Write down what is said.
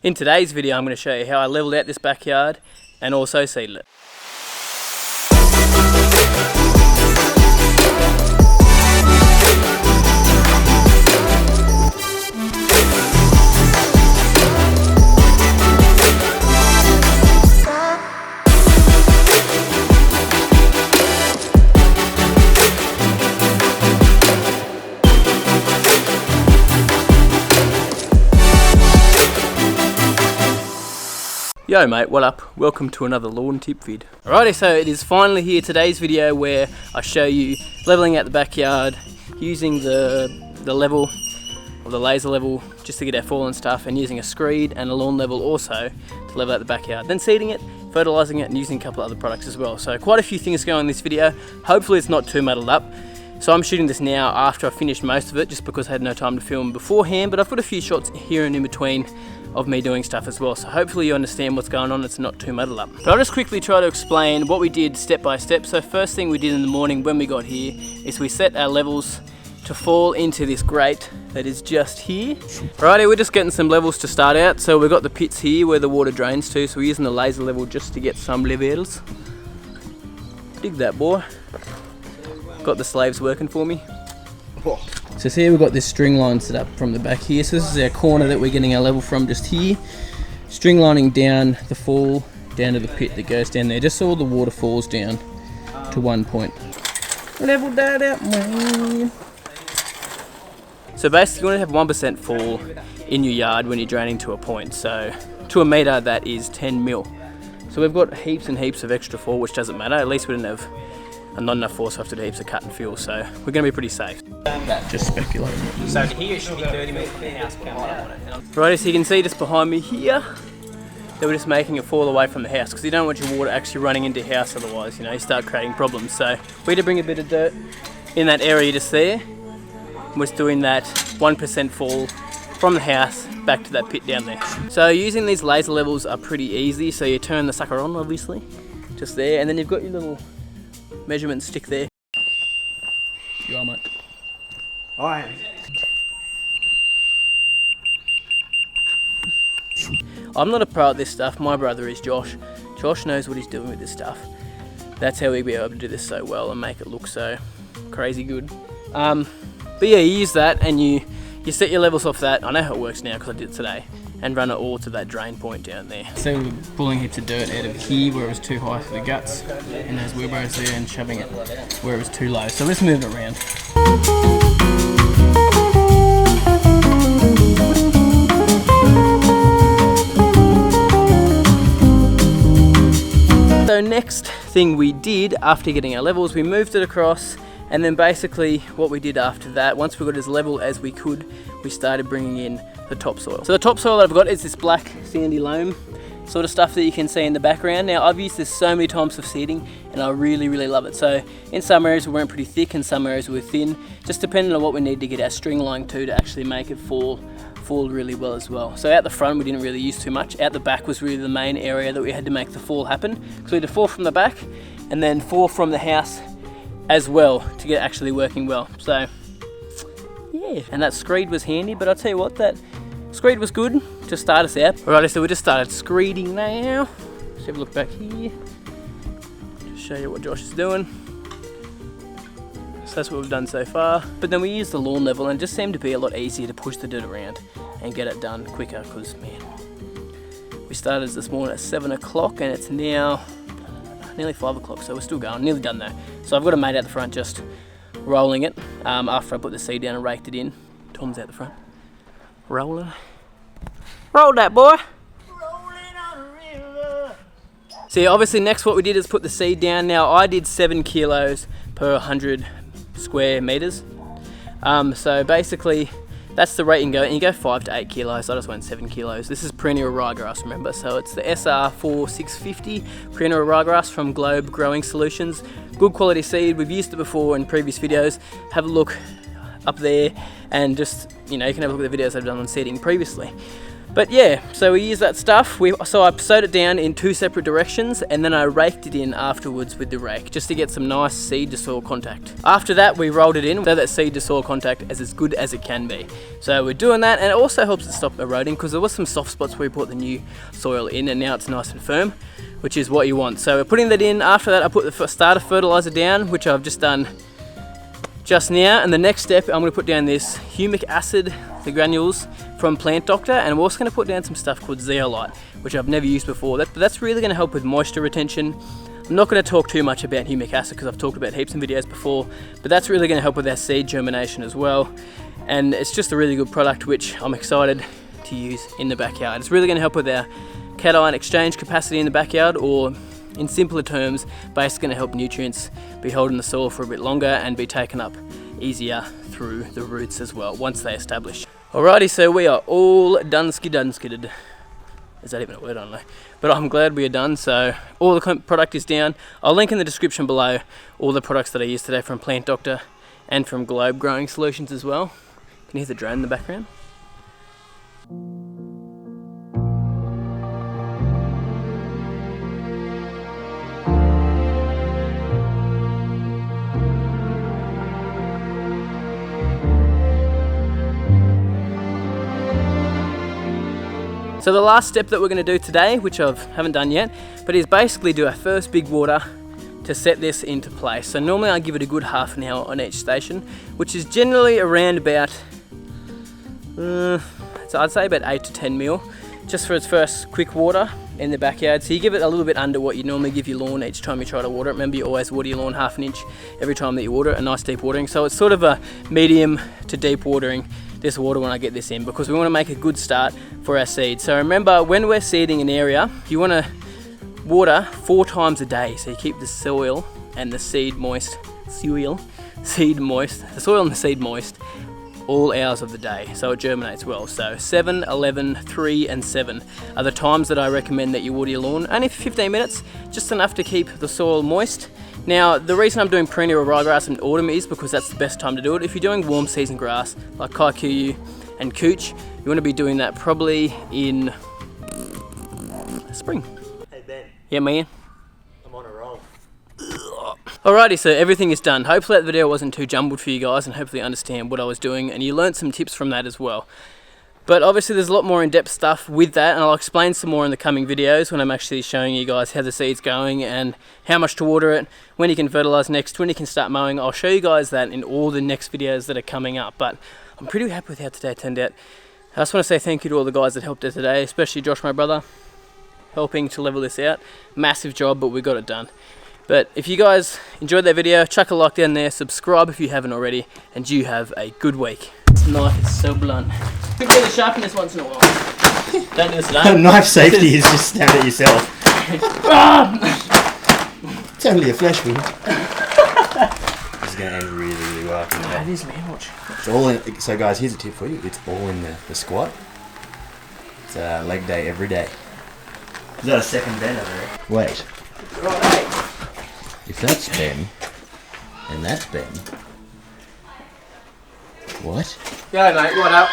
In today's video I'm going to show you how I leveled out this backyard and also seeded it. Yo mate, what up? Welcome to another lawn tip vid. Alrighty, so it is finally here, today's video where I show you leveling out the backyard using the level, or the laser level, just to get our fall and stuff, and using a screed and a lawn level also to level out the backyard. Then seeding it, fertilizing it, and using a couple of other products as well. So quite a few things going on in this video. Hopefully it's not too muddled up. So I'm shooting this now after I finished most of it, just because I had no time to film beforehand, but I've got a few shots here and in between of me doing stuff as well, so hopefully you understand what's going on, it's not too muddled up. But I'll just quickly try to explain what we did step by step. So first thing we did in the morning when we got here is we set our levels to fall into this grate that is just here. Alrighty, we're just getting some levels to start out. So we've got the pits here where the water drains to, so we're using the laser level just to get some levels. Dig that, boy. Got the slaves working for me. So see, we've got this string line set up from the back here. So this is our corner that we're getting our level from, just here. String lining down the fall, down to the pit that goes down there, just so all the water falls down to one point. Level that out, man. So basically you want to have 1% fall in your yard when you're draining to a point. So to a metre, that is 10 mil. So we've got heaps and heaps of extra fall, which doesn't matter. At least we didn't have not enough force after the heaps of cut and fill, so we're going to be pretty safe. Just speculating. So here it should be 30 metres from the house. Right, so you can see just behind me here that we're just making it fall away from the house, because you don't want your water actually running into your house, otherwise you start creating problems. So we had to bring a bit of dirt in that area just there. We're just doing that 1% fall from the house back to that pit down there. So using these laser levels are pretty easy. So you turn the sucker on, obviously, just there, and then you've got your little measurement stick there. You are, mate. I am. I'm not a pro at this stuff. My brother is, Josh. Josh knows what he's doing with this stuff. That's how we'll be able to do this so well and make it look so crazy good. But yeah, you use that and you set your levels off that. I know how it works now because I did it today. And run it all to that drain point down there. So we're pulling heaps of dirt out of here where it was too high for the guts, and those wheelbarrows there, and shoving it where it was too low. So let's move it around. So next thing we did after getting our levels, we moved it across, and then basically what we did after that, once we got as level as we could, we started bringing in the topsoil. So the topsoil that I've got is this black sandy loam sort of stuff that you can see in the background. Now I've used this so many times for seeding and I really love it. So in some areas we went pretty thick and some areas we were thin, just depending on what we need to get our string line to actually make it fall really well as well. So out the front we didn't really use too much. Out the back was really the main area that we had to make the fall happen. So we had to fall from the back and then fall from the house as well to get actually working well. So yeah, and that screed was handy, but I'll tell you what, that screed was good to start us out. Alright, so we just started screeding now. Let's have a look back here. Just show you what Josh is doing. So that's what we've done so far. But then we used the lawn level and it just seemed to be a lot easier to push the dirt around and get it done quicker, because man, we started this morning at 7 o'clock and it's now nearly 5 o'clock, so we're still going, nearly done though. So I've got a mate out the front just rolling it after I put the seed down and raked it in. Tom's out the front. Rolling. Roll that, boy. Rolling on a river. See, obviously next what we did is put the seed down. Now I did 7 kilos per 100 square meters. So basically that's the rate you can go, and you go 5 to 8 kilos. I just went 7 kilos. This is perennial ryegrass, remember? So it's the SR4650 perennial ryegrass from Grub Growing Solutions. Good quality seed. We've used it before in previous videos. Have a look up there and just, you can have a look at the videos I've done on seeding previously. But yeah, so we use that stuff. So I sowed it down in 2 separate directions, and then I raked it in afterwards with the rake, just to get some nice seed to soil contact. After that, we rolled it in so that seed to soil contact is as good as it can be. So we're doing that, and it also helps it stop eroding, because there was some soft spots where we put the new soil in, and now it's nice and firm, which is what you want. So we're putting that in. After that, I put the starter fertilizer down, which I've just done just now, and the next step, I'm going to put down this humic acid, the granules from Plant Doctor, and we're also going to put down some stuff called zeolite, which I've never used before. That's really going to help with moisture retention. I'm not going to talk too much about humic acid because I've talked about heaps in videos before, but that's really going to help with our seed germination as well. And it's just a really good product which I'm excited to use in the backyard. It's really going to help with our cation exchange capacity in the backyard, or in simpler terms, basically going to help nutrients be held in the soil for a bit longer and be taken up easier through the roots as well once they establish. Alrighty, so we are all done-skidded. Is that even a word? I don't know. But I'm glad we are done. So all the product is down. I'll link in the description below all the products that I used today from Plant Doctor and from Globe Growing Solutions as well. Can you hear the drone in the background? So the last step that we're going to do today, which I haven't done yet, but is basically do our first big water to set this into place. So normally I give it a good half an hour on each station, which is generally around about, so I'd say about 8 to 10 mil, just for its first quick water in the backyard. So you give it a little bit under what you normally give your lawn each time you try to water it. Remember, you always water your lawn half an inch every time that you water it, a nice deep watering. So it's sort of a medium to deep watering this water when I get this in, because we want to make a good start for our seed. So remember, when we're seeding an area, you want to water 4 times a day, so you keep the soil and the seed moist, the soil and the seed moist all hours of the day, so it germinates well. So 7, 11, 3 and 7 are the times that I recommend that you water your lawn, only for 15 minutes, just enough to keep the soil moist. Now, the reason I'm doing perennial ryegrass in autumn is because that's the best time to do it. If you're doing warm season grass like Kikuyu and Cooch, you want to be doing that probably in spring. Hey Ben, Yeah, man. I'm on a roll. Alrighty, so everything is done. Hopefully that video wasn't too jumbled for you guys, and hopefully you understand what I was doing and you learned some tips from that as well. But obviously there's a lot more in-depth stuff with that, and I'll explain some more in the coming videos when I'm actually showing you guys how the seed's going and how much to water it, when you can fertilize next, when you can start mowing. I'll show you guys that in all the next videos that are coming up, but I'm pretty happy with how today turned out. I just want to say thank you to all the guys that helped out today, especially Josh, my brother, helping to level this out. Massive job, but we got it done. But if you guys enjoyed that video, chuck a like down there, subscribe if you haven't already, and you have a good week. This knife is so blunt. Good bit of sharpness once in a while. Don't do this today. Knife safety is just stand at yourself. It's only a flesh wound. This is going to end really, really well. It is, man. Watch. It's all in, so guys, here's a tip for you. It's all in the squat. It's leg day every day. Is that a second Ben over there? Wait. Right. If that's Ben, and that's Ben. What? Go mate, what up?